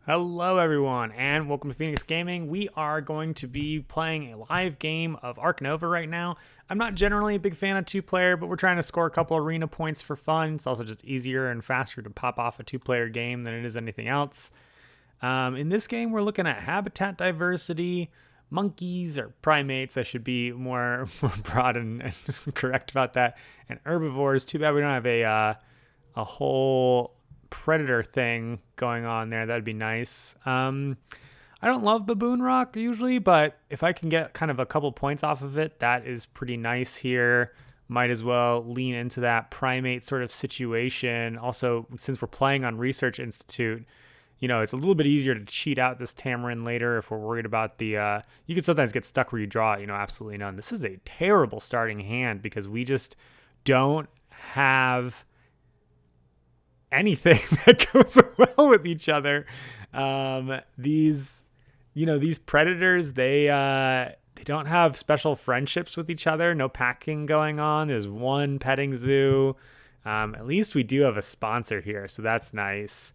Hello, everyone, and welcome to Phoenix Gaming. We are going to be playing a live game of Ark Nova right now. I'm not generally a big fan of two-player, but we're trying to score a couple arena points for fun. It's also just easier and faster to pop off a two-player game than it is anything else. In this game, we're looking at habitat diversity, monkeys or primates. I should be more broad and correct about that. And herbivores. Too bad we don't have a whole predator thing going on there. That'd be nice. I don't love baboon rock usually, but if I can get kind of a couple points off of it, that is pretty nice here. Might as well lean into that primate sort of situation. Also, since we're playing on Research Institute, it's a little bit easier to cheat out this Tamarin later if we're worried about the, you can sometimes get stuck where you draw, absolutely none. This is a terrible starting hand because we just don't have anything that goes well with each other. These predators, they don't have special friendships with each other. No packing going on. There's one petting zoo. At least we do have a sponsor here, so that's nice.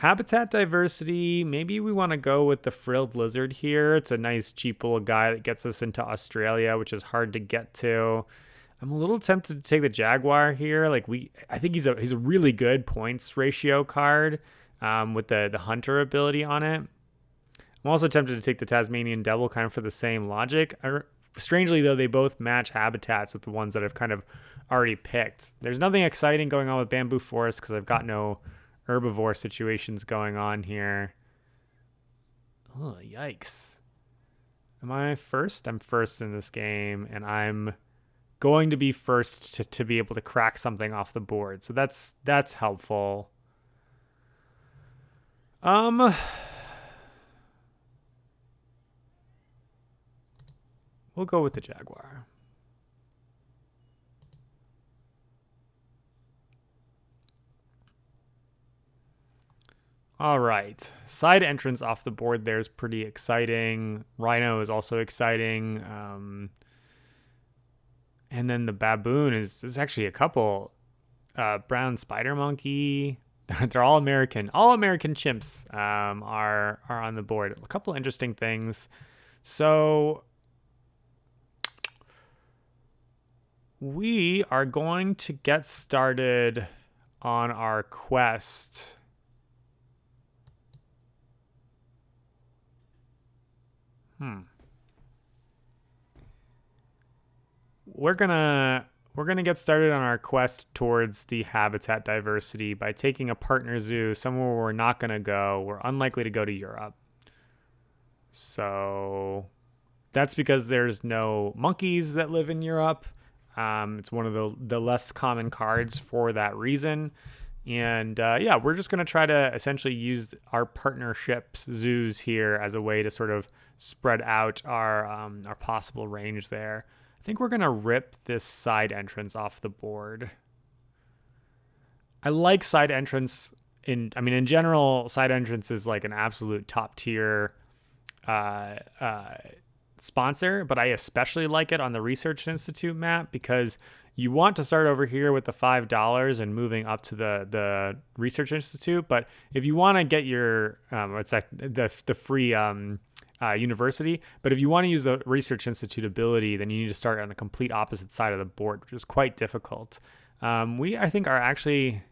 Habitat diversity, maybe we want to go with the frilled lizard here. It's a nice cheap little guy that gets us into Australia, which is hard to get to. I'm a little tempted to take the Jaguar here. I think he's a really good points ratio card with the hunter ability on it. I'm also tempted to take the Tasmanian Devil kind of for the same logic. Strangely though, they both match habitats with the ones that I've kind of already picked. There's nothing exciting going on with Bamboo Forest because I've got no herbivore situations going on here. Oh, yikes. Am I first? I'm first in this game, and I'm going to be first to be able to crack something off the board. So that's helpful. We'll go with the Jaguar. All right. Side entrance off the board there is pretty exciting. Rhino is also exciting. And then the baboon is actually a couple. Brown spider monkey. They're all American. All American chimps are on the board. A couple interesting things. So we are going to get started on our quest. We're gonna get started on our quest towards the habitat diversity by taking a partner zoo somewhere where we're not gonna go. We're unlikely to go to Europe. So that's because there's no monkeys that live in Europe. It's one of the less common cards for that reason. And yeah, we're just going to try to essentially use our partnerships zoos here as a way to sort of spread out our possible range there. I think we're going to rip this side entrance off the board. I like side entrance in general, side entrance is like an absolute top tier sponsor, but I especially like it on the Research Institute map because you want to start over here with the $5 and moving up to the Research Institute. But if you want to get your the free university, but if you want to use the Research Institute ability, then you need to start on the complete opposite side of the board, which is quite difficult. I think are actually,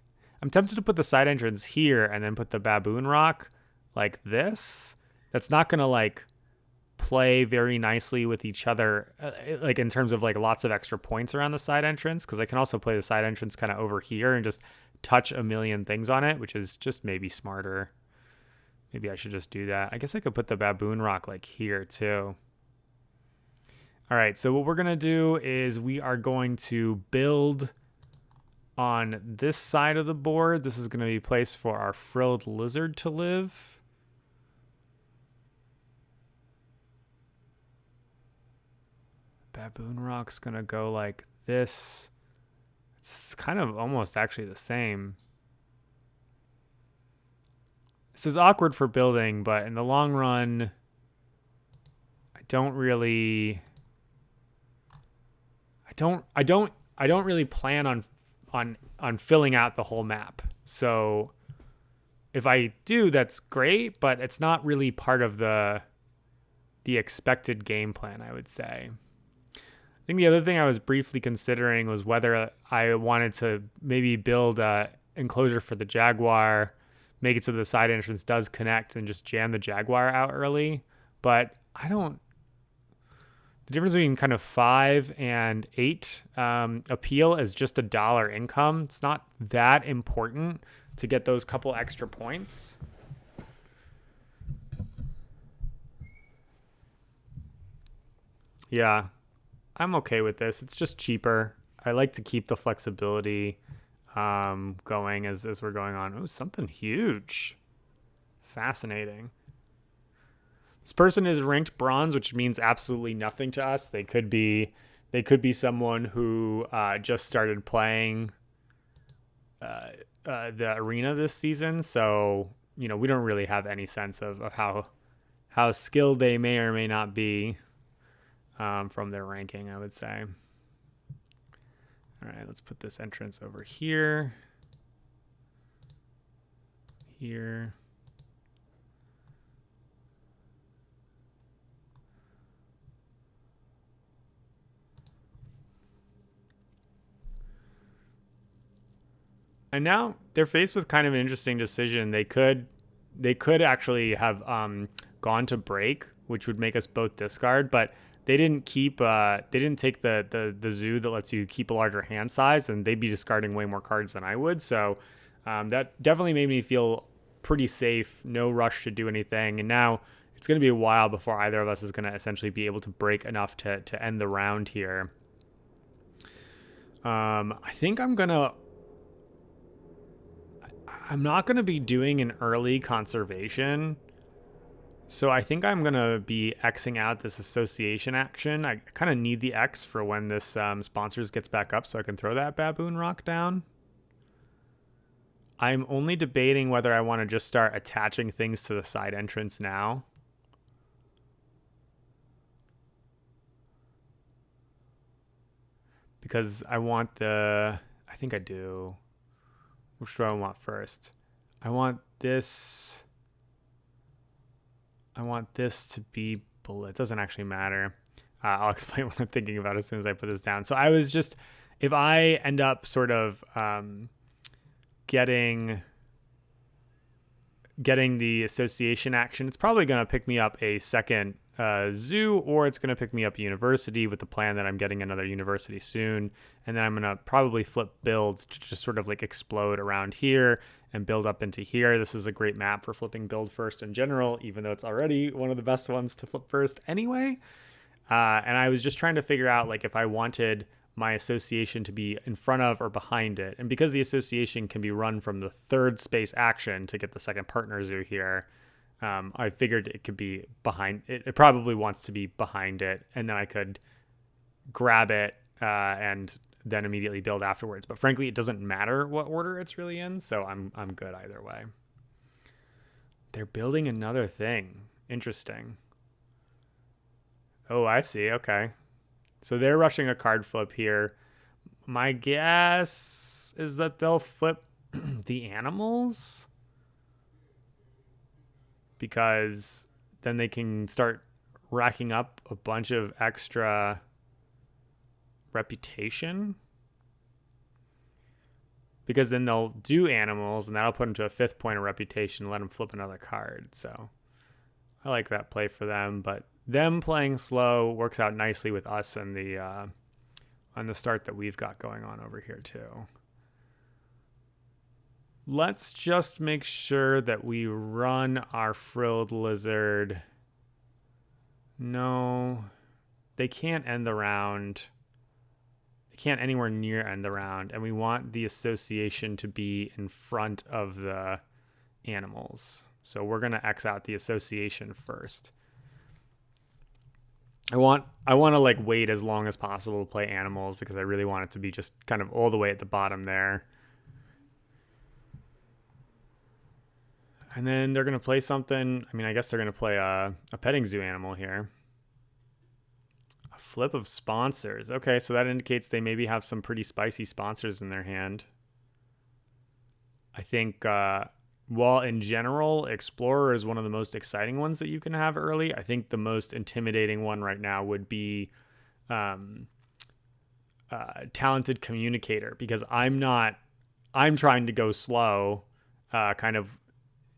I'm tempted to put the side entrance here and then put the baboon rock like this. That's not gonna like play very nicely with each other, like in terms of like lots of extra points around the side entrance, because I can also play the side entrance kind of over here and just touch a million things on it, which is just maybe smarter. Maybe I should just do that. I guess I could put the baboon rock like here too. All right, so what we're gonna do is we are going to build on this side of the board. This is gonna be a place for our frilled lizard to live. Baboon rock's gonna go like this. It's kind of almost actually the same. This is awkward for building, but in the long run, I don't really plan on filling out the whole map. So if I do, that's great, but it's not really part of the expected game plan, I would say. I think the other thing I was briefly considering was whether I wanted to maybe build a enclosure for the Jaguar, make it so the side entrance does connect and just jam the Jaguar out early. But the difference between kind of 5 and 8 appeal is just $1 income. It's not that important to get those couple extra points. Yeah, I'm okay with this. It's just cheaper. I like to keep the flexibility going as we're going on. Oh, something huge. Fascinating. This person is ranked bronze, which means absolutely nothing to us. They could be someone who just started playing the arena this season. So, we don't really have any sense of how skilled they may or may not be from their ranking, I would say. All right, let's put this entrance over here. Here. And now they're faced with kind of an interesting decision. They could actually have gone to break, which would make us both discard, but they didn't take the zoo that lets you keep a larger hand size, and they'd be discarding way more cards than I would. So that definitely made me feel pretty safe. No rush to do anything. And now it's going to be a while before either of us is going to essentially be able to break enough to end the round here. I think I'm not going to be doing an early conservation. So I think I'm going to be Xing out this association action. I kind of need the X for when this sponsors gets back up so I can throw that baboon rock down. I'm only debating whether I want to just start attaching things to the side entrance now. Because I think I do. Which do I want first? I want this to be bullet. It doesn't actually matter. I'll explain what I'm thinking about as soon as I put this down. So I was just, if I end up sort of getting the association action, it's probably going to pick me up a second zoo, or it's going to pick me up a university with the plan that I'm getting another university soon. And then I'm going to probably flip build to just sort of like explode around here and build up into here. This is a great map for flipping build first in general, even though it's already one of the best ones to flip first anyway. And I was just trying to figure out like if I wanted my association to be in front of or behind it. And because the association can be run from the third space action to get the second partner zoo here, I figured it could be behind it. It probably wants to be behind it, and then I could grab it and then immediately build afterwards. But frankly, it doesn't matter what order it's really in, so I'm good either way. They're building another thing. Interesting. Oh, I see. Okay. So they're rushing a card flip here. My guess is that they'll flip the animals, because then they can start racking up a bunch of extra reputation, because then they'll do animals and that'll put them to a 5th point of reputation and let them flip another card. So I like that play for them, but them playing slow works out nicely with us and on the start that we've got going on over here too. Let's just make sure that we run our frilled lizard. No, they can't end the round. They can't anywhere near end the round. And we want the association to be in front of the animals. So we're going to X out the association first. I want to like wait as long as possible to play animals, because I really want it to be just kind of all the way at the bottom there. And then they're going to play something. I mean, I guess they're going to play a petting zoo animal here. A flip of sponsors. Okay, so that indicates they maybe have some pretty spicy sponsors in their hand. I think while in general, Explorer is one of the most exciting ones that you can have early, I think the most intimidating one right now would be um, Talented Communicator, because I'm trying to go slow, kind of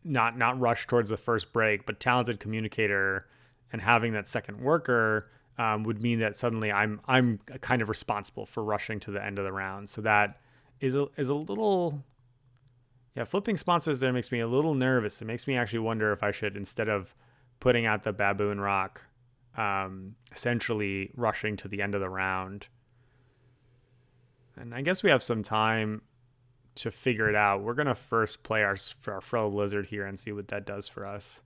not rush towards the first break, but Talented Communicator and having that second worker would mean that suddenly I'm kind of responsible for rushing to the end of the round. So that is a little, yeah, flipping sponsors there makes me a little nervous. It makes me actually wonder if I should, instead of putting out the Baboon Rock, essentially rushing to the end of the round. And I guess we have some time to figure it out. We're going to first play our Fro Lizard here and see what that does for us.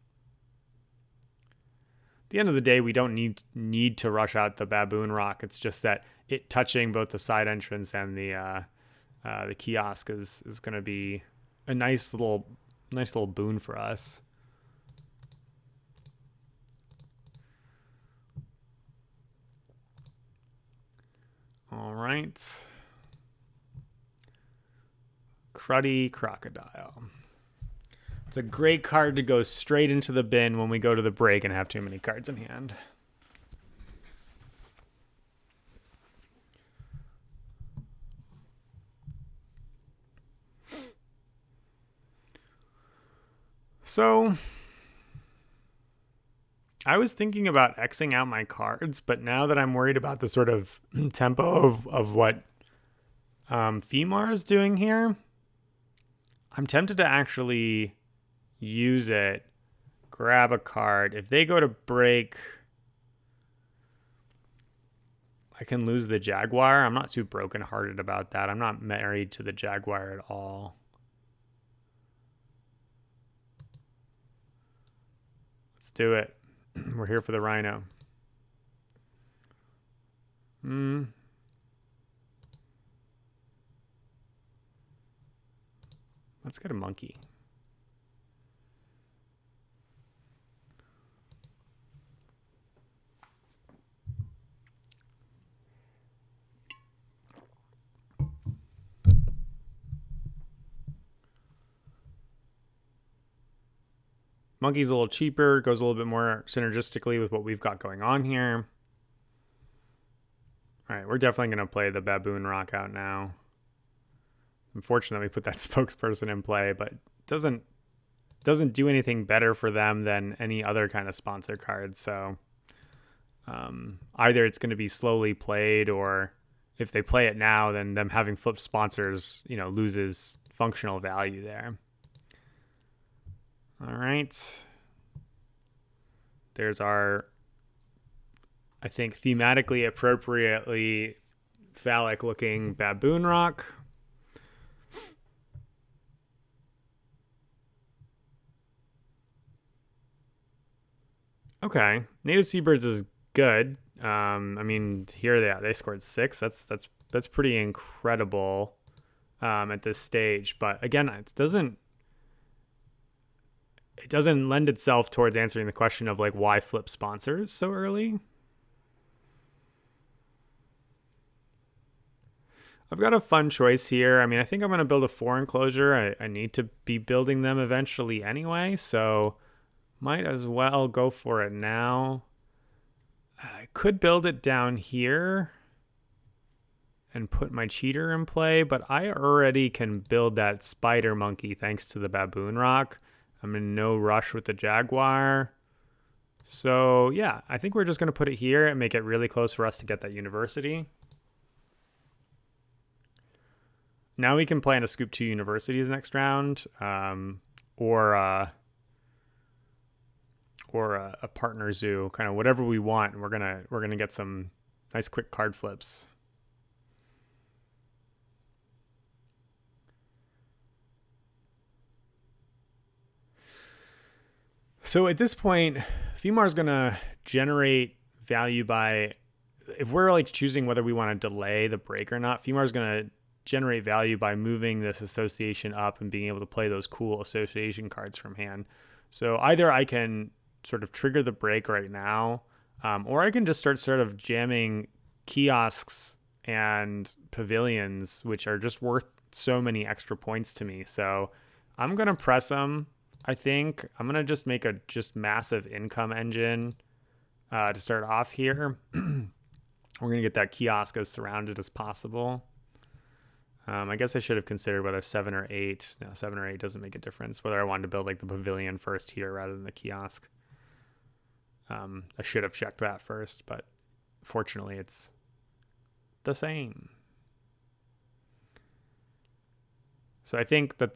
At the end of the day, we don't need to rush out the Baboon Rock. It's just that it touching both the side entrance and the kiosk is going to be a nice little boon for us. All right. Cruddy Crocodile. It's a great card to go straight into the bin when we go to the break and have too many cards in hand. So I was thinking about Xing out my cards, but now that I'm worried about the sort of tempo of what Femar is doing here, I'm tempted to actually use it, grab a card. If they go to break, I can lose the Jaguar. I'm not too brokenhearted about that. I'm not married to the Jaguar at all. Let's do it. We're here for the Rhino. Let's get a monkey. Monkey's a little cheaper, goes a little bit more synergistically with what we've got going on here. All right, we're definitely going to play the Baboon Rock out now. Unfortunately, we put that spokesperson in play, but doesn't do anything better for them than any other kind of sponsor card. So either it's going to be slowly played, or if they play it now, then them having flipped sponsors, loses functional value there. All right. There's our, I think, thematically appropriately phallic looking Baboon Rock. Okay. Native Seabirds is good. I mean, here they scored 6. That's pretty incredible at this stage. But again, it doesn't lend itself towards answering the question of like why flip sponsors so early. I've got a fun choice here. I mean, I think I'm going to build a 4 enclosure. I need to be building them eventually anyway, so might as well go for it now. I could build it down here and put my cheater in play, but I already can build that spider monkey thanks to the Baboon Rock. I'm in no rush with the Jaguar. So yeah, I think we're just going to put it here and make it really close for us to get that university. Now we can plan to scoop 2 universities next round, or a partner zoo, kind of whatever we want. We're gonna get some nice quick card flips. So at this point, Femar's gonna generate value by, if we're like choosing whether we want to delay the break or not, Femar's gonna generate value by moving this association up and being able to play those cool association cards from hand. So either I can sort of trigger the break right now, or I can just start sort of jamming kiosks and pavilions, which are just worth so many extra points to me. So I'm going to press them. I think I'm going to just make a just massive income engine to start off here. We're going to get that kiosk as surrounded as possible. I guess I should have considered whether 7 or 8. No, 7 or 8 doesn't make a difference. Whether I wanted to build like the pavilion first here rather than the kiosk. I should have checked that first, but fortunately it's the same. So I think that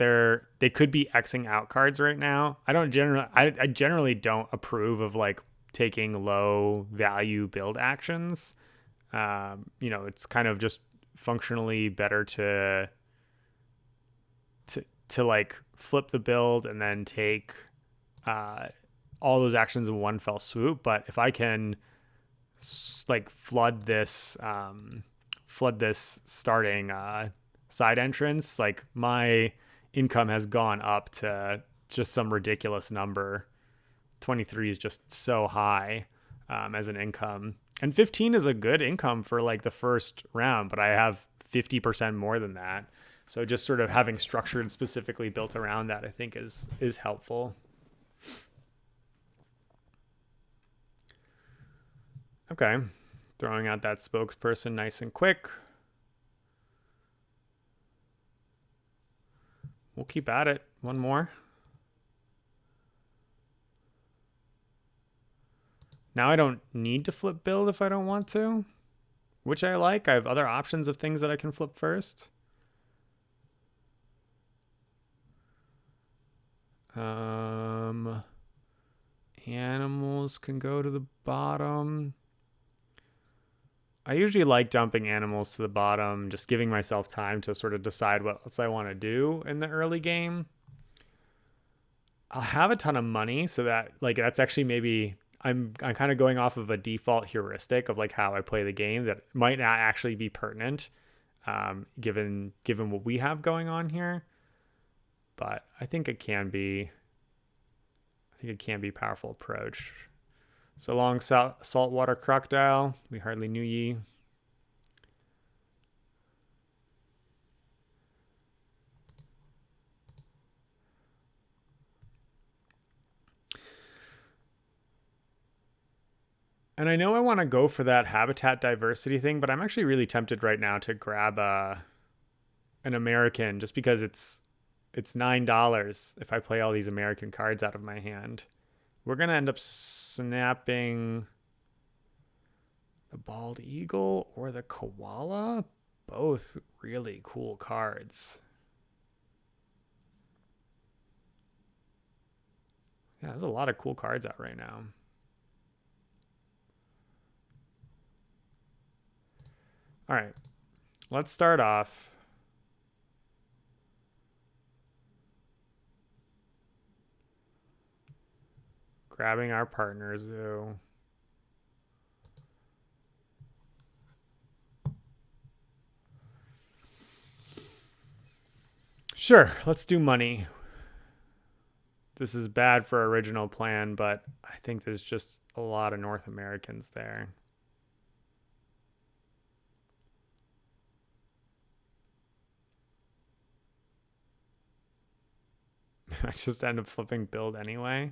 they could be Xing out cards right now. I generally don't approve of like taking low value build actions. It's kind of just functionally better to like flip the build and then take all those actions in one fell swoop. But if I can like flood this starting side entrance, like my income has gone up to just some ridiculous number. 23 is just so high as an income, and 15 is a good income for like the first round, but I have 50% more than that. So just sort of having structured specifically built around that, I think is helpful. Okay, throwing out that spokesperson nice and quick. We'll keep at it. One more. Now I don't need to flip build if I don't want to, which I like. I have other options of things that I can flip first. Animals can go to the bottom. I usually like dumping animals to the bottom, just giving myself time to sort of decide what else I want to do in the early game. I'll have a ton of money, so that like that's actually maybe I'm kind of going off of a default heuristic of like how I play the game that might not actually be pertinent, given what we have going on here. But I think it can be. I think it can be a powerful approach. So long, saltwater crocodile. We hardly knew ye. And I know I want to go for that habitat diversity thing, but I'm actually really tempted right now to grab an American just because it's $9 if I play all these American cards out of my hand. We're going to end up snapping the bald eagle or the koala. Both really cool cards. Yeah, there's a lot of cool cards out right now. All right, let's start off. Grabbing our partner zoo. Sure, let's do money. This is bad for original plan, but I think there's just a lot of North Americans there. I just end up flipping build anyway.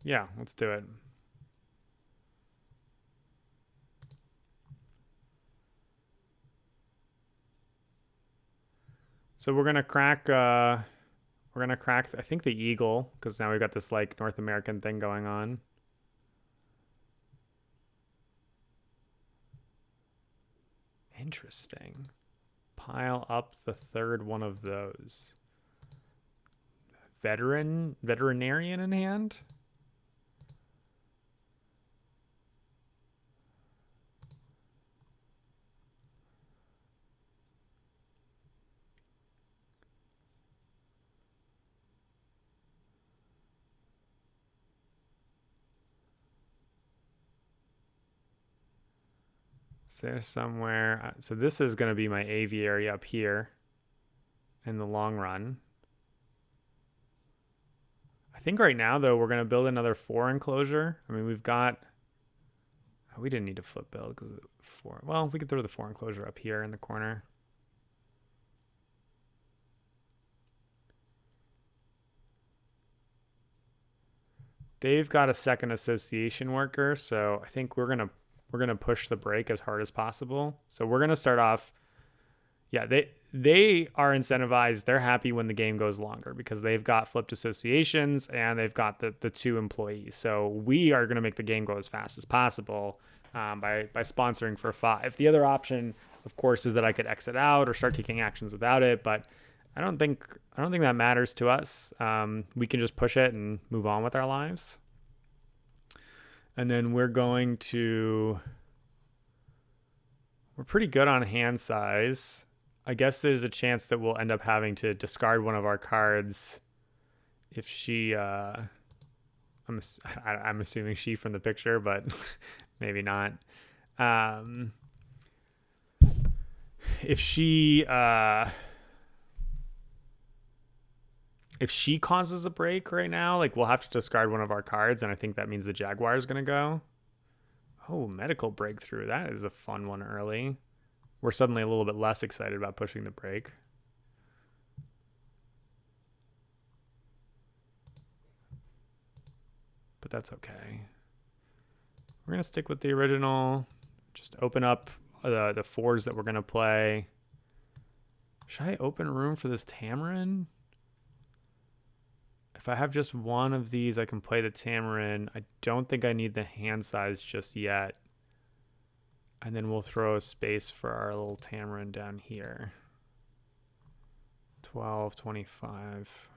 Yeah, let's do it. So we're gonna crack I think the eagle, because now we've got this like North American thing going on. Interesting. Pile up the third one of those. Veterinarian in hand. There somewhere. So this is going to be my aviary up here in the long run. I think right now, though, we're going to build another 4 enclosure. I mean, we've got We didn't need to flip build because of 4. Well, we could throw the 4 enclosure up here in the corner. They've got a second association worker, so I think we're gonna push the break as hard as possible. So we're gonna start off. Yeah, they are incentivized. They're happy when the game goes longer because they've got flipped associations and they've got the 2 employees. So we are gonna make the game go as fast as possible by sponsoring for 5. The other option, of course, is that I could exit out or start taking actions without it, but I don't think that matters to us. We can just push it and move on with our lives. And then we're pretty good on hand size. I guess there's a chance that we'll end up having to discard one of our cards if she, I'm assuming she from the picture, but maybe not. If she causes a break right now, like we'll have to discard one of our cards, and I think that means the Jaguar is going to go. Oh, medical breakthrough. That is a fun one early. We're suddenly a little bit less excited about pushing the break. But that's okay. We're going to stick with the original. Just open up the 4s that we're going to play. Should I open room for this Tamarin? If I have just one of these, I can play the Tamarin. I don't think I need the hand size just yet. And then we'll throw a space for our little Tamarin down here. 12, 25.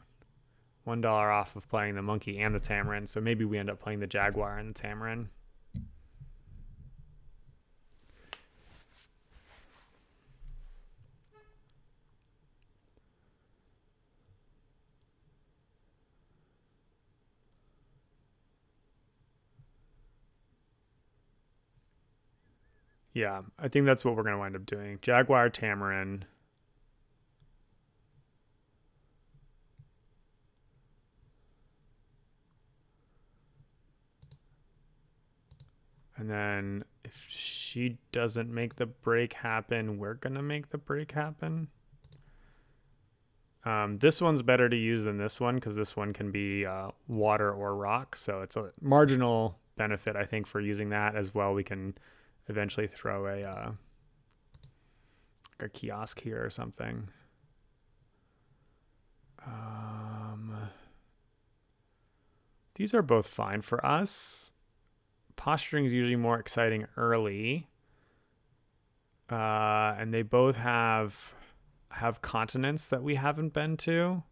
$1 off of playing the monkey and the Tamarin. So maybe we end up playing the Jaguar and the Tamarin. Yeah, I think that's what we're going to wind up doing. Jaguar, Tamarin. And then if she doesn't make the break happen, we're going to make the break happen. This one's better to use than this one because this one can be water or rock. So it's a marginal benefit, I think, for using that as well. We can eventually throw a kiosk here or something. These are both fine for us. Posturing is usually more exciting early. And they both have continents that we haven't been to.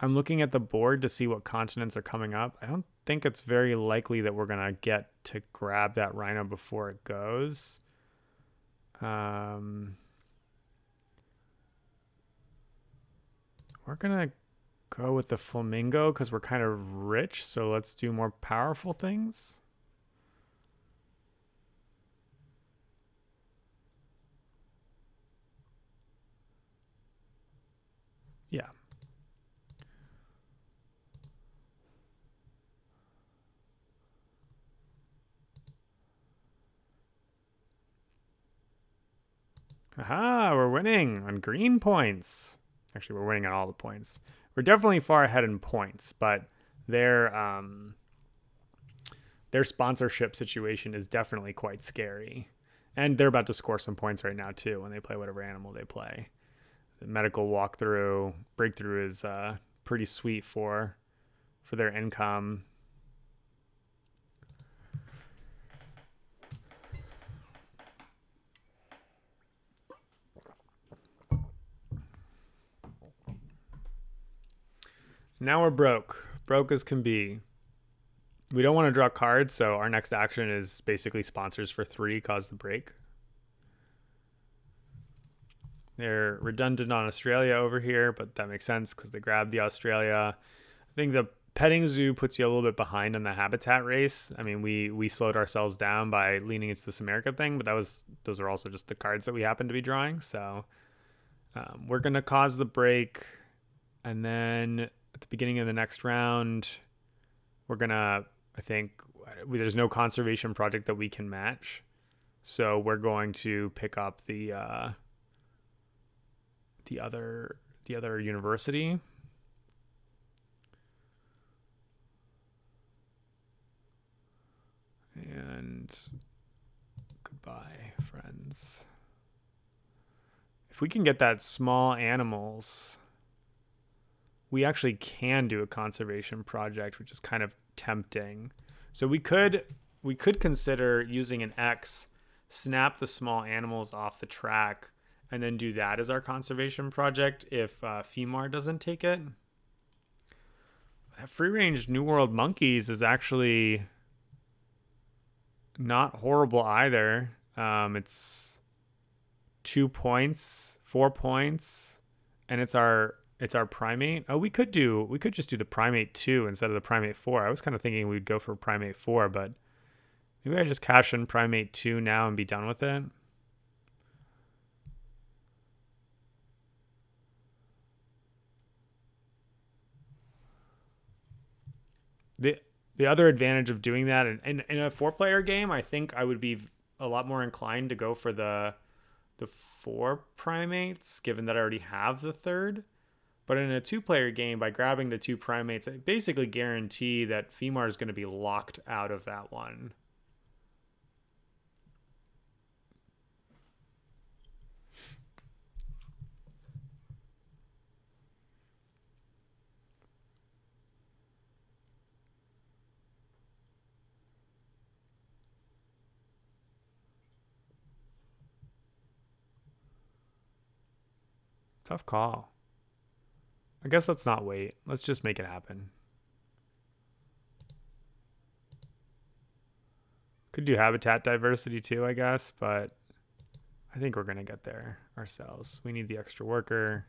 I'm looking at the board to see what continents are coming up. I don't think it's very likely that we're going to get to grab that rhino before it goes. We're going to go with the flamingo because we're kind of rich. So let's do more powerful things. Yeah. Aha, we're winning on green points. Actually, we're winning on all the points. We're definitely far ahead in points, but their sponsorship situation is definitely quite scary. And they're about to score some points right now, too, when they play whatever animal they play. The medical breakthrough is pretty sweet for their income. Now we're broke as can be. We don't want to draw cards, so our next action is basically sponsors for 3 cause the break. They're redundant on Australia over here, but that makes sense because they grabbed the Australia. I think the petting zoo puts you a little bit behind on the habitat race. I mean, we slowed ourselves down by leaning into this America thing, but those are also just the cards that we happen to be drawing. So we're going to cause the break, and then at the beginning of the next round, we're gonna, I think there's no conservation project that we can match. So we're going to pick up the other university. And goodbye, friends. If we can get that small animals, we actually can do a conservation project, which is kind of tempting. So we could consider using an X, snap the small animals off the track, and then do that as our conservation project if Femar doesn't take it. That free-range New World monkeys is actually not horrible either. It's 2 points, 4 points, and it's our primate. Oh, we could just do the primate 2 instead of the primate 4. I was kind of thinking we'd go for primate 4, but maybe I just cash in primate 2 now and be done with it. The other advantage of doing that in a 4-player game, I think I would be a lot more inclined to go for the 4 primates, given that I already have the 3rd. But in a 2-player game, by grabbing the 2 primates, I basically guarantee that Femar is going to be locked out of that one. Tough call. I guess let's not wait. Let's just make it happen. Could do habitat diversity too, I guess, but I think we're going to get there ourselves. We need the extra worker.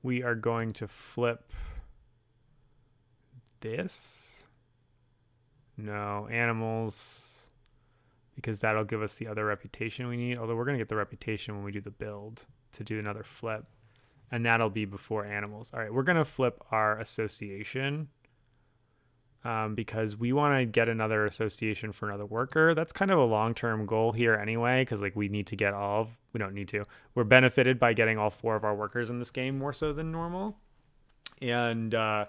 We are going to flip this. No, animals, because that'll give us the other reputation we need. Although we're going to get the reputation when we do the build to do another flip. And that'll be before animals. All right, we're going to flip our association because we want to get another association for another worker. That's kind of a long-term goal here anyway, because like we need to get we don't need to. We're benefited by getting all 4 of our workers in this game more so than normal. And the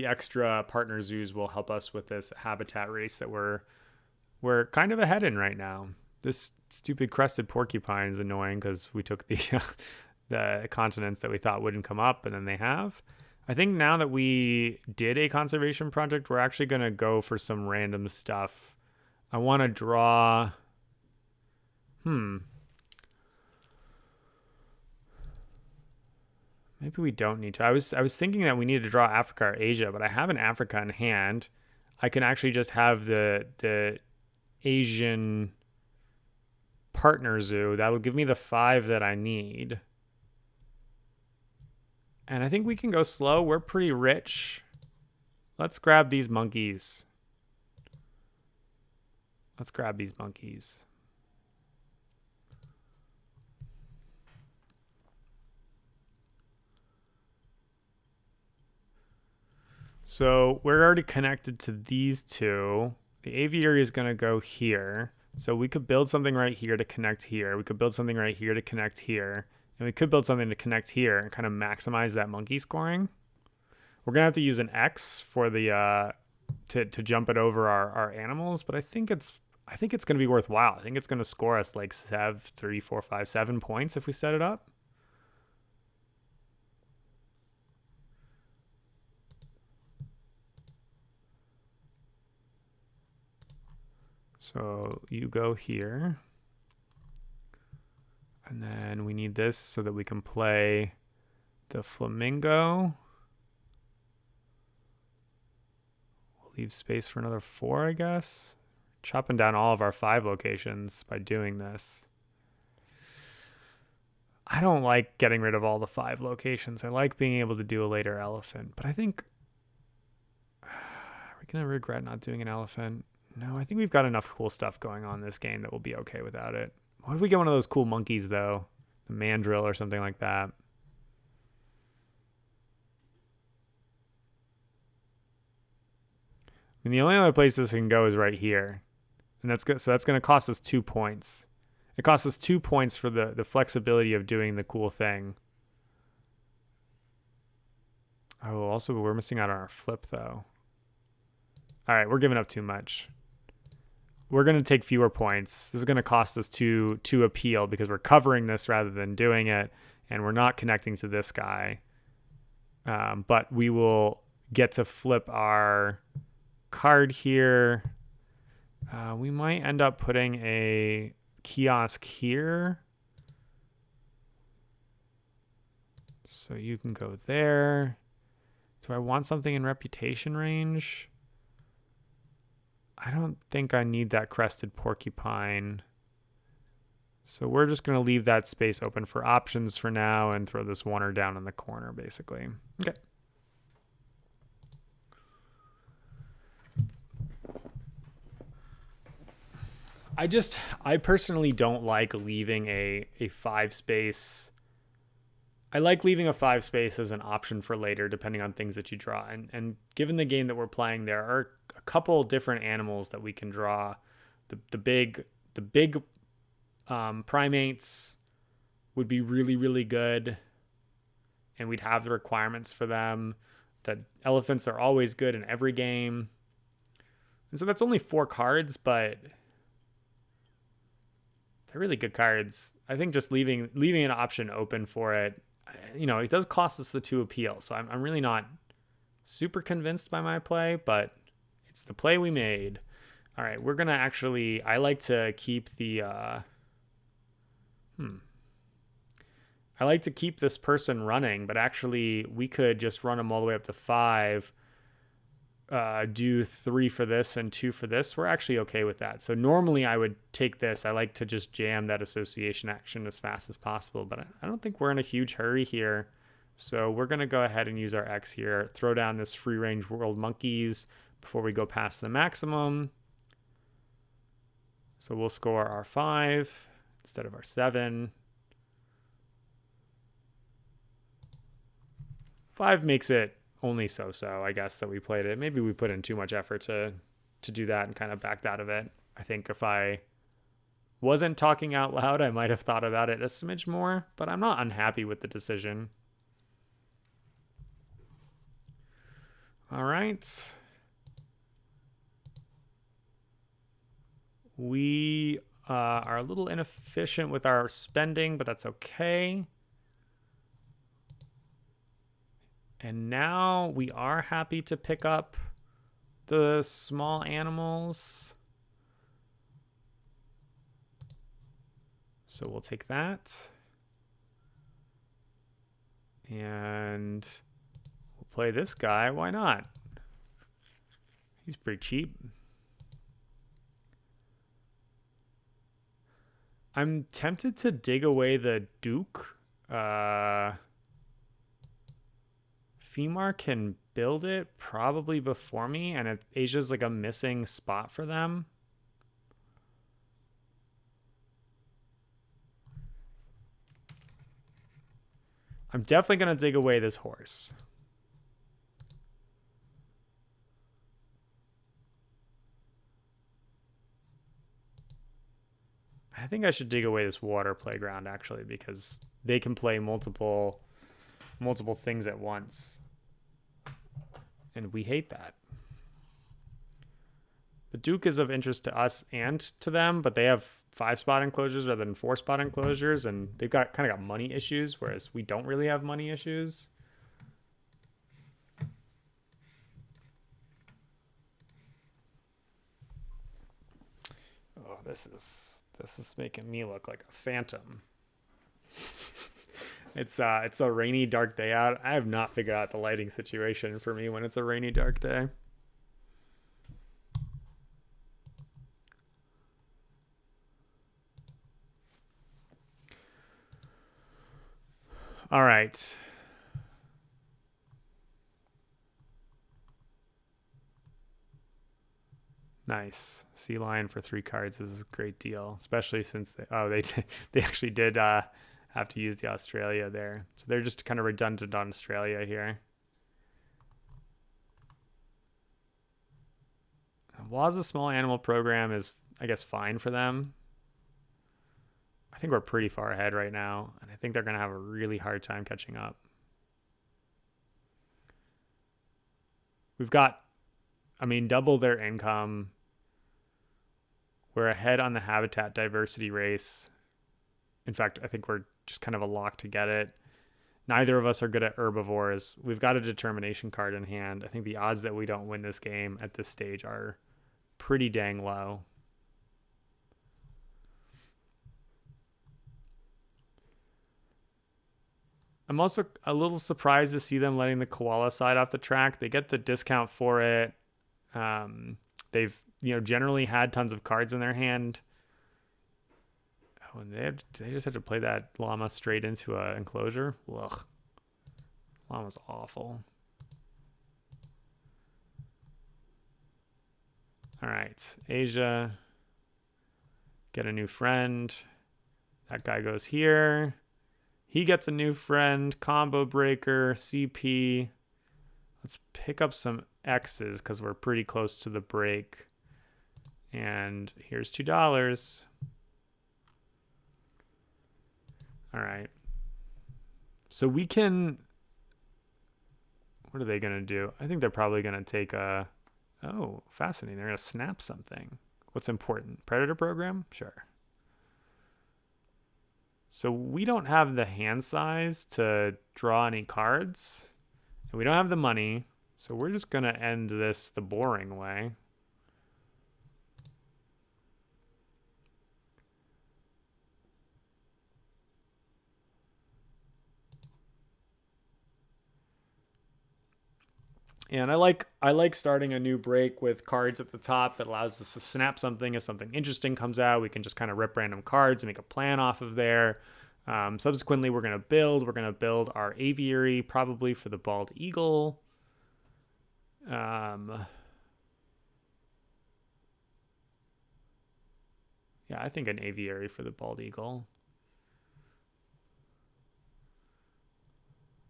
extra partner zoos will help us with this habitat race that we're kind of ahead in right now. This stupid crested porcupine is annoying because we took the continents that we thought wouldn't come up, and then they have. I think now that we did a conservation project, we're actually going to go for some random stuff. I want to draw... Maybe we don't need to. I was thinking that we need to draw Africa or Asia, but I have an Africa in hand. I can actually just have the Asian partner zoo. That'll give me the 5 that I need. And I think we can go slow. We're pretty rich. Let's grab these monkeys. So we're already connected to these 2. The aviary is going to go here. So we could build something right here to connect here. We could build something right here to connect here. And we could build something to connect here and kind of maximize that monkey scoring. We're going to have to use an X for the to jump it over our animals, but I think it's going to be worthwhile. I think it's going to score us like 3, 4, 5, 7 points if we set it up. So you go here. And then we need this so that we can play the flamingo. We'll leave space for another 4, I guess. Chopping down all of our 5 locations by doing this. I don't like getting rid of all the 5 locations. I like being able to do a later elephant, but I think... Are we going to regret not doing an elephant? No, I think we've got enough cool stuff going on in this game that we'll be okay without it. What if we get one of those cool monkeys, though? The mandrill or something like that. And the only other place this can go is right here. And that's good. So that's going to cost us 2 points. It costs us 2 points for the flexibility of doing the cool thing. Oh, also we're missing out on our flip though. All right, we're giving up too much. We're going to take fewer points. This is going to cost us two appeal because we're covering this rather than doing it, and we're not connecting to this guy. But we will get to flip our card here. We might end up putting a kiosk here. So you can go there. Do I want something in reputation range? I don't think I need that crested porcupine. So we're just going to leave that space open for options for now and throw this oneer down in the corner, basically. Okay. I personally don't like leaving a 5 space. I like leaving a 5 space as an option for later, depending on things that you draw. And given the game that we're playing, there are a couple different animals that we can draw. The big primates would be really, really good, and we'd have the requirements for them. The elephants are always good in every game. And so that's only 4 cards, but they're really good cards. I think just leaving an option open for it, it does cost us the 2 appeal. So I'm really not super convinced by my play, but it's the play we made. All right, we're going to actually, I like to keep the, I like to keep this person running, but actually we could just run them all the way up to 5, do 3 for this and 2 for this. We're actually okay with that. So normally I would take this. I like to just jam that association action as fast as possible, but I don't think we're in a huge hurry here. So we're going to go ahead and use our X here, throw down this free range world monkeys before we go past the maximum. So we'll score our 5 instead of our 7. 5 makes it only so-so, I guess, that we played it. Maybe we put in too much effort to do that and kind of backed out of it. I think if I wasn't talking out loud, I might have thought about it a smidge more, but I'm not unhappy with the decision. All right. We are a little inefficient with our spending, but that's okay. And now we are happy to pick up the small animals. So we'll take that. And we'll play this guy. Why not? He's pretty cheap. I'm tempted to dig away the Duke. Femar can build it probably before me, and Asia's like a missing spot for them. I'm definitely going to dig away this horse. I think I should dig away this water playground, actually, because they can play multiple things at once. And we hate that. The Duke is of interest to us and to them, but they have 5-spot enclosures rather than 4-spot enclosures, and they've kind of got money issues, whereas we don't really have money issues. Oh, this is making me look like a phantom. It's a rainy, dark day out. I have not figured out the lighting situation for me when it's a rainy, dark day. All right. Nice. Sea Lion for 3 cards is a great deal, especially since they actually did have to use the Australia there. So they're just kind of redundant on Australia here. Waza small animal program is, I guess, fine for them. I think we're pretty far ahead right now, and I think they're going to have a really hard time catching up. We've got, I mean, double their income. We're ahead on the habitat diversity race. In fact, I think we're just kind of a lock to get it. Neither of us are good at herbivores. We've got a determination card in hand. I think the odds that we don't win this game at this stage are pretty dang low. I'm also a little surprised to see them letting the koala side off the track. They get the discount for it. They've generally had tons of cards in their hand. Oh, and they just had to play that llama straight into an enclosure. Ugh, llama's awful. All right, Asia, get a new friend. That guy goes here. He gets a new friend, combo breaker, CP. Let's pick up some X's because we're pretty close to the break. And here's $2. All right. So we can, what are they going to do? I think they're probably going to take a, oh, fascinating. They're going to snap something. What's important? Predator program? Sure. So we don't have the hand size to draw any cards, and we don't have the money, so we're just going to end this the boring way. And I like starting a new break with cards at the top that allows us to snap something. If something interesting comes out, we can just kind of rip random cards and make a plan off of there. Subsequently, we're going to build our aviary, probably for the bald eagle. Yeah, I think an aviary for the bald eagle.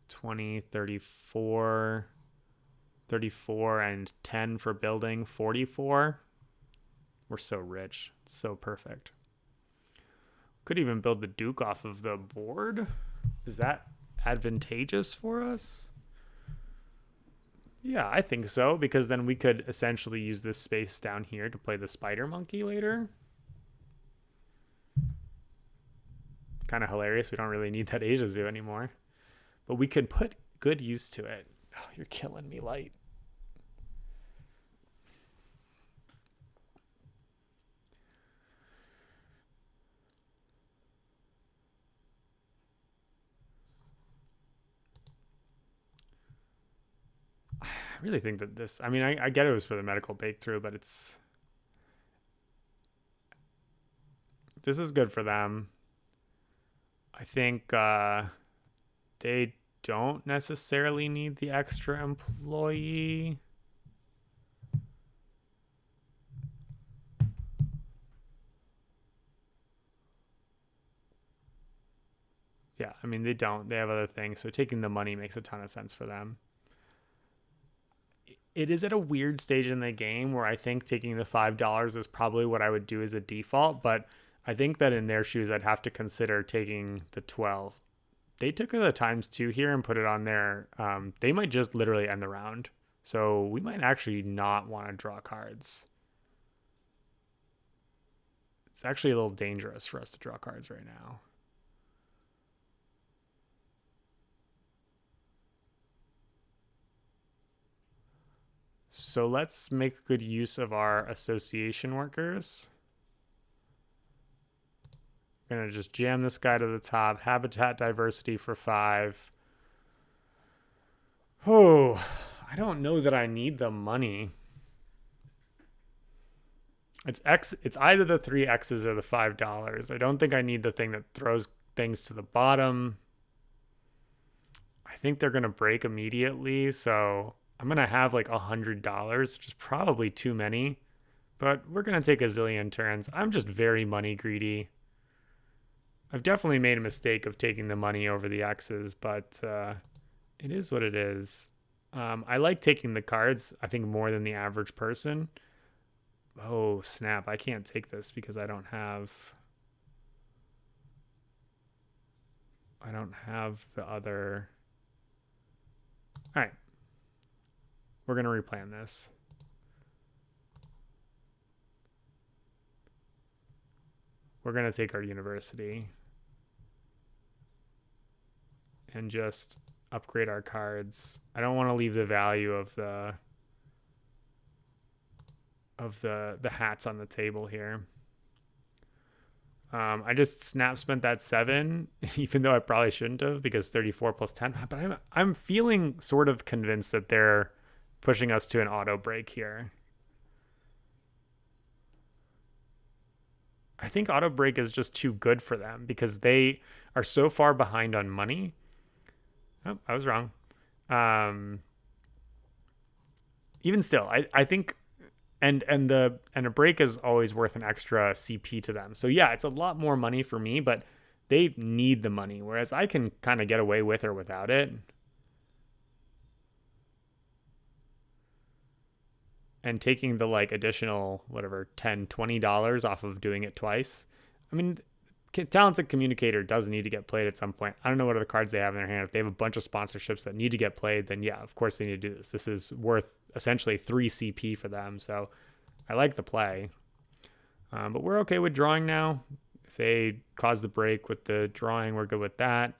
20, 34... 34 and 10 for building, 44. We're so rich. It's so perfect. Could even build the Duke off of the board. Is that advantageous for us? Yeah, I think so, because then we could essentially use this space down here to play the spider monkey later. Kind of hilarious. We don't really need that Asia Zoo anymore. But we could put good use to it. Oh, you're killing me, Light. I really think that this, I mean, I get it was for the medical breakthrough, but this is good for them. I think they don't necessarily need the extra employee. Yeah, I mean, they don't. They have other things. So taking the money makes a ton of sense for them. It is at a weird stage in the game where I think taking the $5 is probably what I would do as a default. But I think that in their shoes, I'd have to consider taking the 12. They took the ×2 here and put it on there. They might just literally end the round. So we might actually not want to draw cards. It's actually a little dangerous for us to draw cards right now. So let's make good use of our association workers. We're going to just jam this guy to the top. Habitat diversity for 5. Oh, I don't know that I need the money. It's either the 3 X's or the $5. I don't think I need the thing that throws things to the bottom. I think they're going to break immediately, so I'm going to have like $100, which is probably too many. But we're going to take a zillion turns. I'm just very money greedy. I've definitely made a mistake of taking the money over the X's, but it is what it is. I like taking the cards, I think, more than the average person. Oh, snap. I can't take this because I don't have the other. All right. We're going to replan this. We're going to take our university and just upgrade our cards. I don't want to leave the value of the hats on the table here. I just spent that 7, even though I probably shouldn't have, because 34 plus 10. But I'm feeling sort of convinced that they're pushing us to an auto break here. I think auto break is just too good for them because they are so far behind on money. Oh, I was wrong. Even still, I think and a break is always worth an extra CP to them. So yeah, it's a lot more money for me, but they need the money, whereas I can kind of get away with or without it. And taking the like additional whatever $10-$20 off of doing it twice. I mean, talented communicator does need to get played at some point. I don't know what other cards they have in their hand. If they have a bunch of sponsorships that need to get played, then yeah, of course they need to do this. This is worth essentially 3 CP for them. So I like the play. But we're okay with drawing now. If they cause the break with the drawing, we're good with that.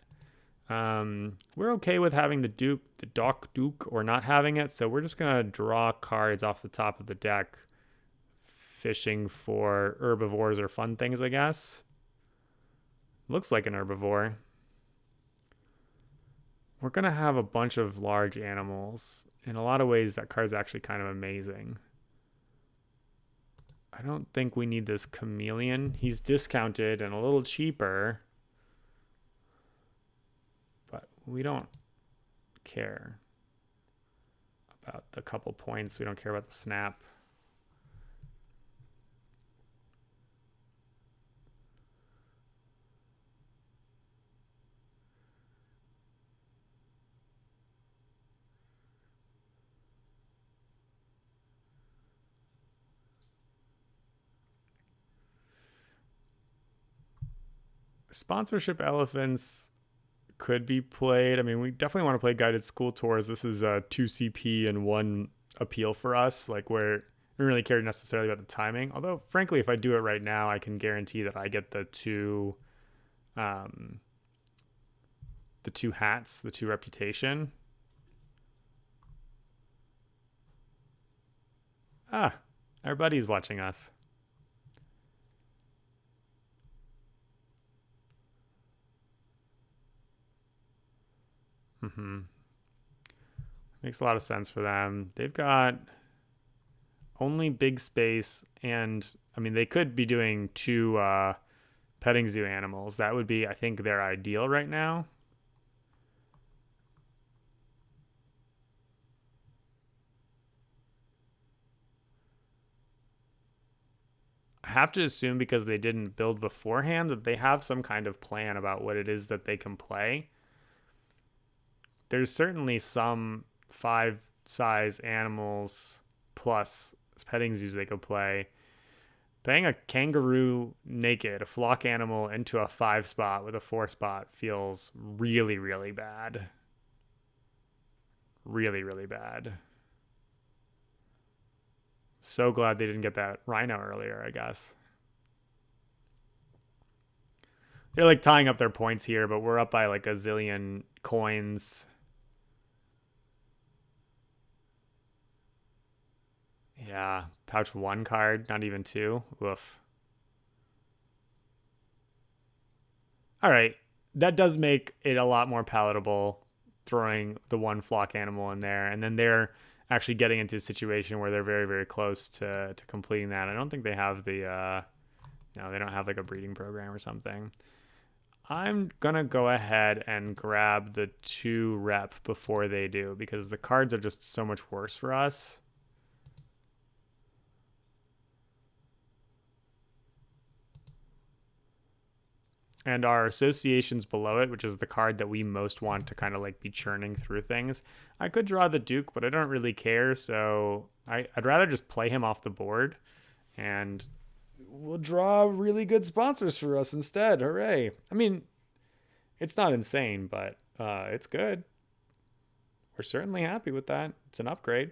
We're okay with having the Doc Duke, or not having it. So we're just going to draw cards off the top of the deck, fishing for herbivores or fun things, I guess. Looks like an herbivore. We're going to have a bunch of large animals. In a lot of ways, that card's actually kind of amazing. I don't think we need this chameleon. He's discounted and a little cheaper. But we don't care about the couple points. We don't care about the snap. Sponsorship elephants could be played. I mean, we definitely want to play guided school tours. This is a 2 CP and 1 appeal for us, like where we don't really care necessarily about the timing. Although, frankly, if I do it right now, I can guarantee that I get the two hats, the 2 reputation. Ah, our buddy's watching us. Makes a lot of sense for them. They've got only big space, and I mean, they could be doing 2 petting zoo animals. That would be, I think, their ideal right now. I have to assume, because they didn't build beforehand, that they have some kind of plan about what it is that they can play. There's certainly some 5 size animals plus petting zoos they could play. Playing a kangaroo naked, a flock animal, into a 5 spot with a 4 spot feels really, really bad. Really, really bad. So glad they didn't get that rhino earlier, I guess. They're like tying up their points here, but we're up by like a zillion coins. Yeah, pouch 1 card, not even 2. Woof. All right, that does make it a lot more palatable, throwing the 1 flock animal in there, and then they're actually getting into a situation where they're very, very close to completing that. I don't think they have the no, they don't have like a breeding program or something. I'm gonna go ahead and grab the 2 rep before they do, because the cards are just so much worse for us. And our associations below it, which is the card that we most want to kind of like be churning through things. I could draw the Duke, but I don't really care, so I'd rather just play him off the board and we'll draw really good sponsors for us instead. Hooray. I mean, it's not insane, but it's good. We're certainly happy with that. It's an upgrade.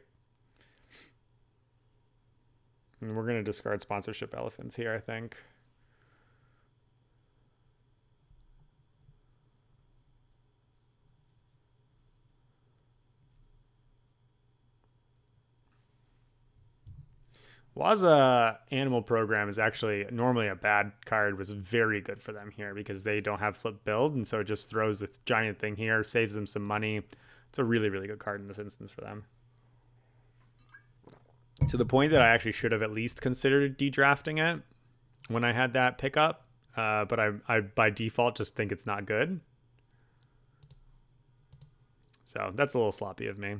And we're going to discard sponsorship elephants here, I think. Waza Animal Program is actually normally a bad card, was very good for them here because they don't have flip build, and so it just throws the giant thing here, saves them some money. It's a really, really good card in this instance for them. To the point that I actually should have at least considered de-drafting it when I had that pickup, but I by default just think it's not good. So that's a little sloppy of me.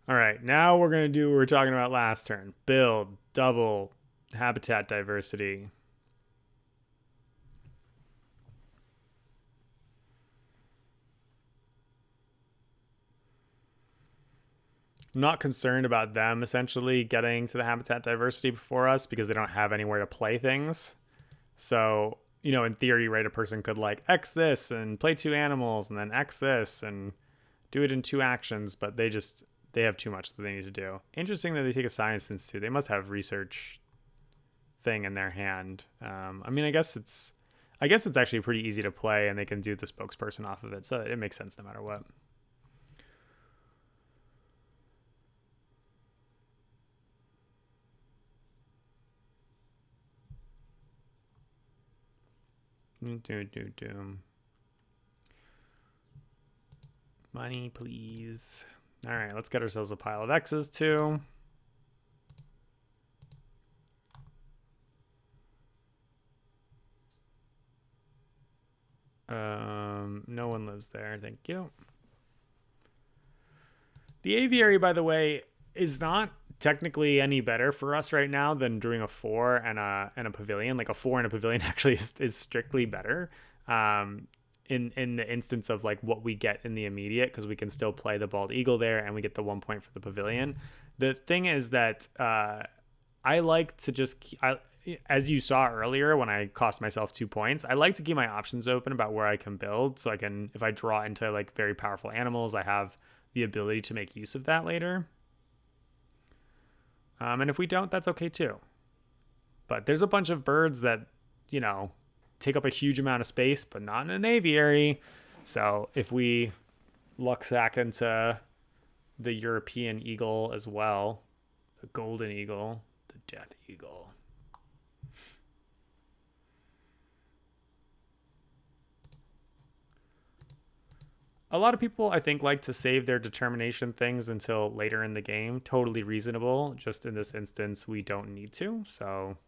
All right, now we're going to do what we were talking about last turn. Build, double, habitat diversity. I'm not concerned about them essentially getting to the habitat diversity before us because they don't have anywhere to play things. So, you know, in theory, right, a person could like X this and play 2 animals and then X this and do it in 2 actions, but they have too much that they need to do. Interesting that they take a science institute. They must have research thing in their hand. I mean, I guess it's actually pretty easy to play, and they can do the spokesperson off of it, so it makes sense no matter what. Money, please. All right, let's get ourselves a pile of X's too. No one lives there. Thank you. The aviary, by the way, is not technically any better for us right now than doing a 4 and a pavilion. Like a 4 and a pavilion actually is strictly better. In the instance of like what we get in the immediate, because we can still play the bald eagle there and we get the 1 point for the pavilion. The thing is that I like to just as you saw earlier when I cost myself 2 points, I like to keep my options open about where I can build, so I can, if I draw into like very powerful animals, I have the ability to make use of that later. And if we don't, that's okay too. But there's a bunch of birds that, you know, take up a huge amount of space, but not in an aviary. So if we luck sack into the European eagle as well, the golden eagle, the death eagle. A lot of people, I think, like to save their determination things until later in the game. Totally reasonable. Just in this instance, we don't need to. So,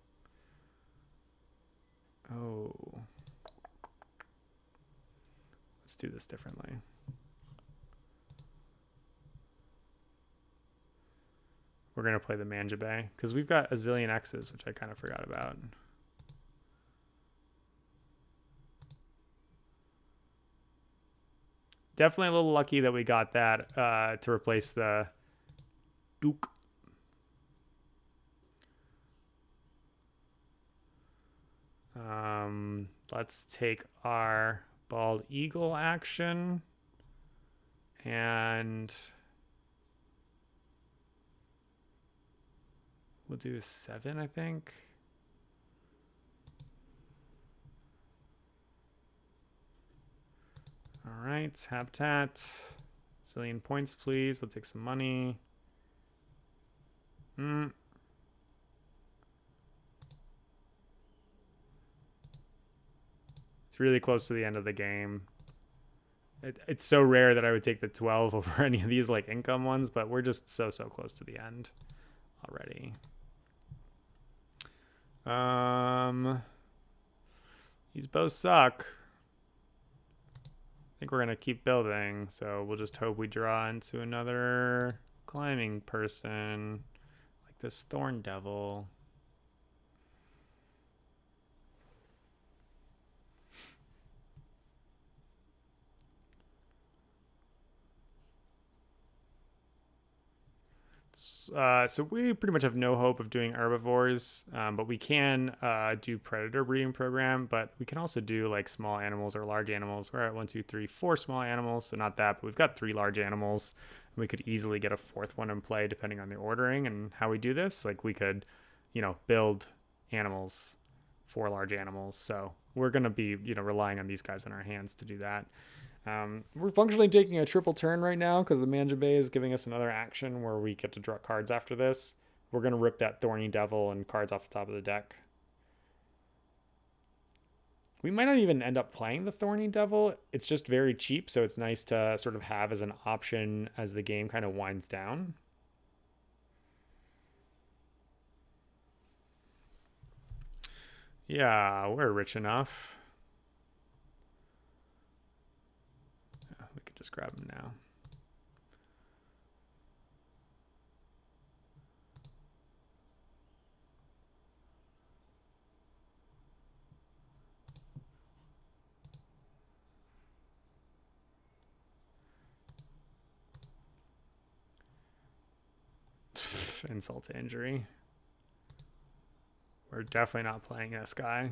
let's do this differently. We're going to play the Manjabay because we've got a zillion X's, which I kind of forgot about. Definitely a little lucky that we got that to replace the Duke. Let's take our bald eagle action and we'll do 7, I think. All right, habitat. Zillion points, please. We'll take some money. It's really close to the end of the game. It's so rare that I would take the 12 over any of these like income ones, but we're just so close to the end already. These both suck. I think we're going to keep building, so we'll just hope we draw into another climbing person, like this Thorn Devil. So we pretty much have no hope of doing herbivores, but we can do predator breeding program, but we can also do like small animals or large animals. We're at 1, 2, 3, 4 small animals, so not that, but we've got 3 large animals. We could easily get a 4th one in play depending on the ordering and how we do this. Like we could, build animals for large animals. So we're going to be, relying on these guys in our hands to do that. We're functionally taking a triple turn right now because the Manjabay is giving us another action where we get to draw cards after this. We're going to rip that Thorny Devil and cards off the top of the deck. We might not even end up playing the Thorny Devil. It's just very cheap, so it's nice to sort of have as an option as the game kind of winds down. Yeah, we're rich enough. We could just grab him now. Insult to injury. We're definitely not playing this guy.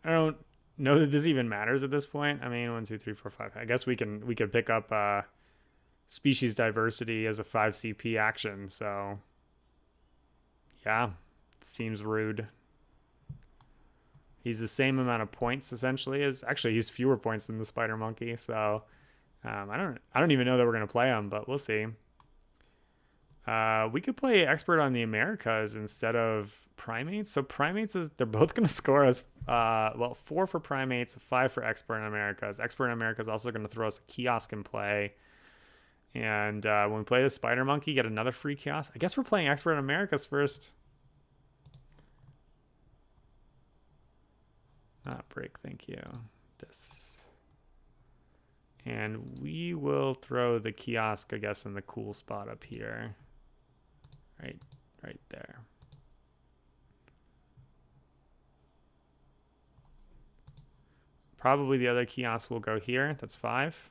I don't know that this even matters at this point. I mean, 1, 2, 3, 4, 5. I guess we could pick up species diversity as a 5 CP action. So yeah, seems rude. He's the same amount of points essentially as he's fewer points than the spider monkey. So I don't even know that we're gonna play him, but we'll see. We could play expert on the Americas instead of primates. So primates they're both going to score us 4 for primates, 5 for expert in Americas. Expert in Americas is also going to throw us a kiosk in play. And when we play the spider monkey, get another free kiosk. I guess we're playing expert in Americas first. Break, thank you. This. And we will throw the kiosk, I guess, in the cool spot up here. Right there. Probably the other kiosk will go here. That's 5,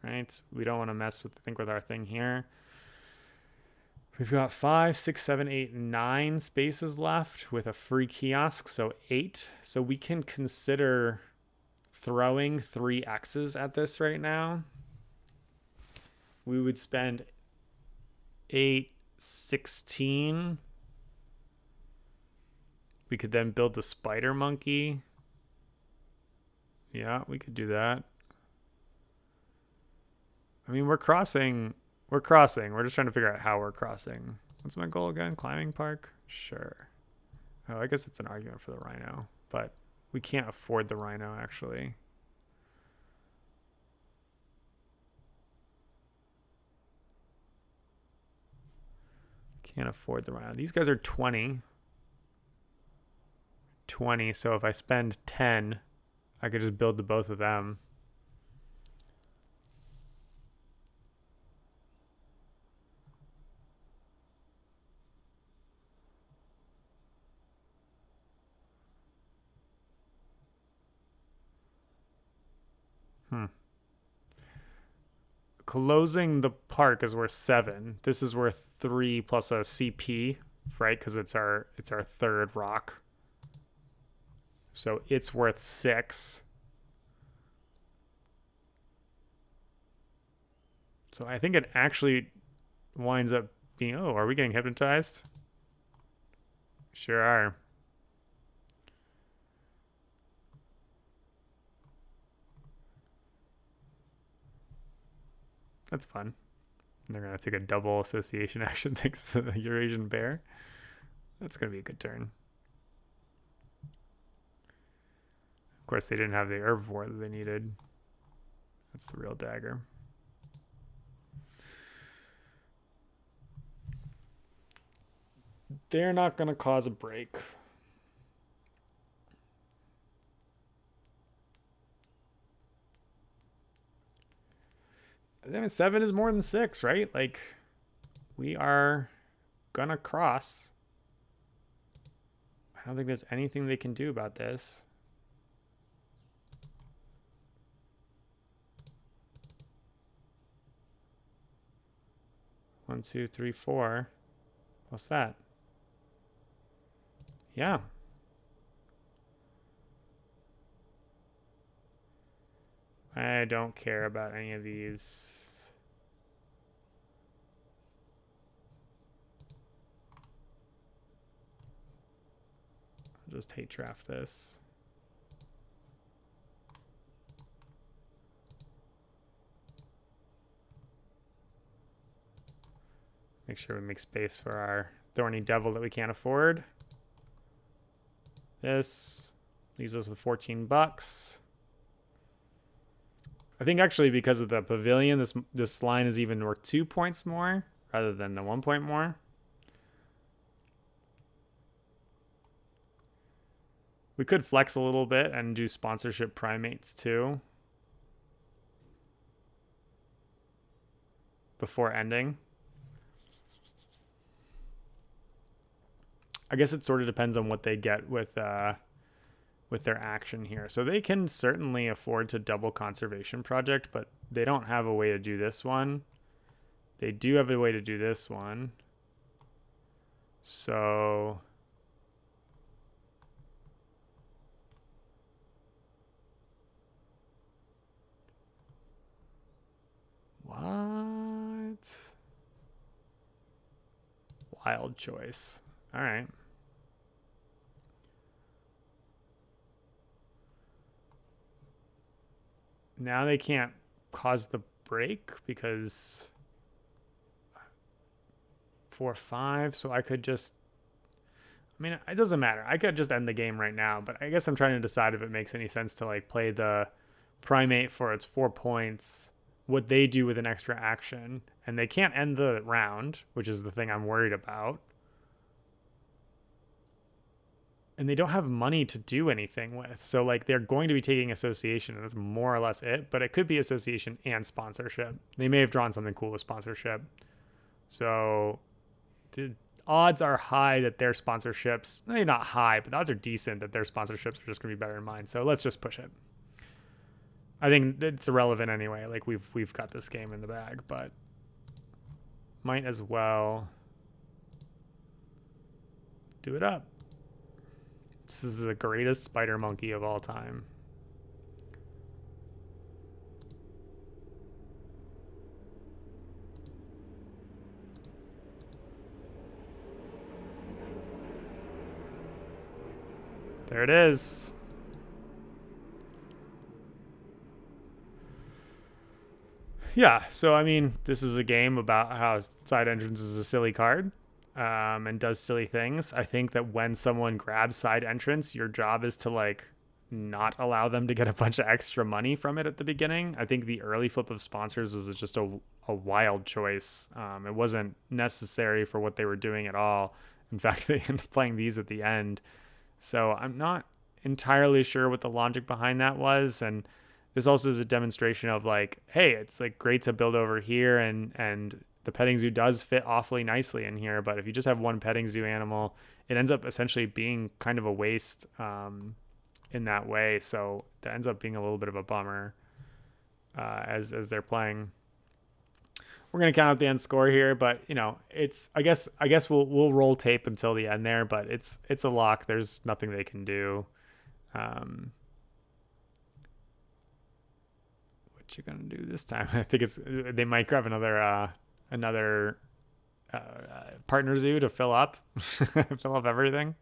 right? We don't want to mess with our thing here. We've got 5, 6, 7, 8, 9 spaces left with a free kiosk, so 8. So we can consider throwing 3 X's at this right now. We would spend 8, 16. We could then build the spider monkey. Yeah, we could do that. I mean, we're crossing. We're just trying to figure out how we're crossing. What's my goal again? Climbing park? Sure. Oh, I guess it's an argument for the rhino, but we can't afford the rhino actually. Can't afford the rhino. These guys are 20. So if I spend 10, I could just build the both of them. Closing the park is worth 7. This is worth 3 plus a CP, right? Because it's our 3rd rock. So it's worth 6. So I think it actually winds up being... Oh, are we getting hypnotized? Sure are. That's fun. And they're going to take a double association action thanks to the Eurasian bear. That's going to be a good turn. Of course, they didn't have the herbivore that they needed. That's the real dagger. They're not going to cause a break. I mean, 7 is more than 6, right? Like, we are gonna cross. I don't think there's anything they can do about this. 1, 2, 3, 4. What's that? Yeah. I don't care about any of these. I'll just hate draft this. Make sure we make space for our thorny devil that we can't afford. This leaves us with 14 bucks. I think actually because of the pavilion, this line is even worth 2 points more rather than the 1 point more. We could flex a little bit and do sponsorship primates too before ending. I guess it sort of depends on what they get with their action here. So they can certainly afford to double conservation project, but they don't have a way to do this one. They do have a way to do this one. So what? Wild choice. All right. Now they can't cause the break because 4-5. So I could just, I mean, it doesn't matter. I could just end the game right now, but I guess I'm trying to decide if it makes any sense to like play the primate for its 4 points, what they do with an extra action, and they can't end the round, which is the thing I'm worried about. And they don't have money to do anything with. So like they're going to be taking association, and that's more or less it, but it could be association and sponsorship. They may have drawn something cool with sponsorship. So the odds are high that their sponsorships, maybe not high, but the odds are decent that their sponsorships are just going to be better than mine. So let's just push it. I think it's irrelevant anyway. Like we've got this game in the bag, but might as well do it up. This is the greatest spider monkey of all time. There it is. Yeah, so I mean, this is a game about how side entrance is a silly card. And does silly things. I think that when someone grabs side entrance, your job is to like not allow them to get a bunch of extra money from it at the beginning. I think the early flip of sponsors was just a wild choice. It wasn't necessary for what they were doing at all. In fact, they ended up playing these at the end. So I'm not entirely sure what the logic behind that was. And this also is a demonstration of like, hey, it's like great to build over here, and the petting zoo does fit awfully nicely in here, but if you just have one petting zoo animal, it ends up essentially being kind of a waste in that way. So that ends up being a little bit of a bummer as they're playing. We're gonna count out the end score here, but you know, it's I guess we'll roll tape until the end there, but it's a lock. There's nothing they can do. What you gonna do this time? I think they might grab another partner zoo to fill up everything.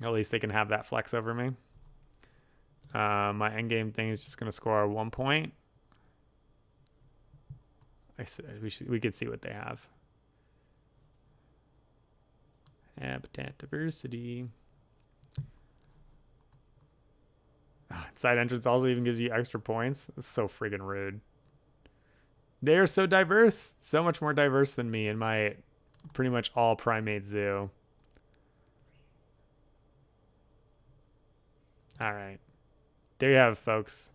At least they can have that flex over me. My endgame thing is just going to score 1 point. We could see what they have. Habitat diversity. Side entrance also even gives you extra points. It's so friggin' rude. They are so diverse. So much more diverse than me in my pretty much all primate zoo. All right. There you have it, folks.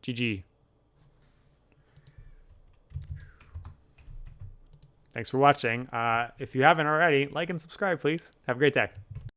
GG. Thanks for watching. If you haven't already, like and subscribe, please. Have a great day.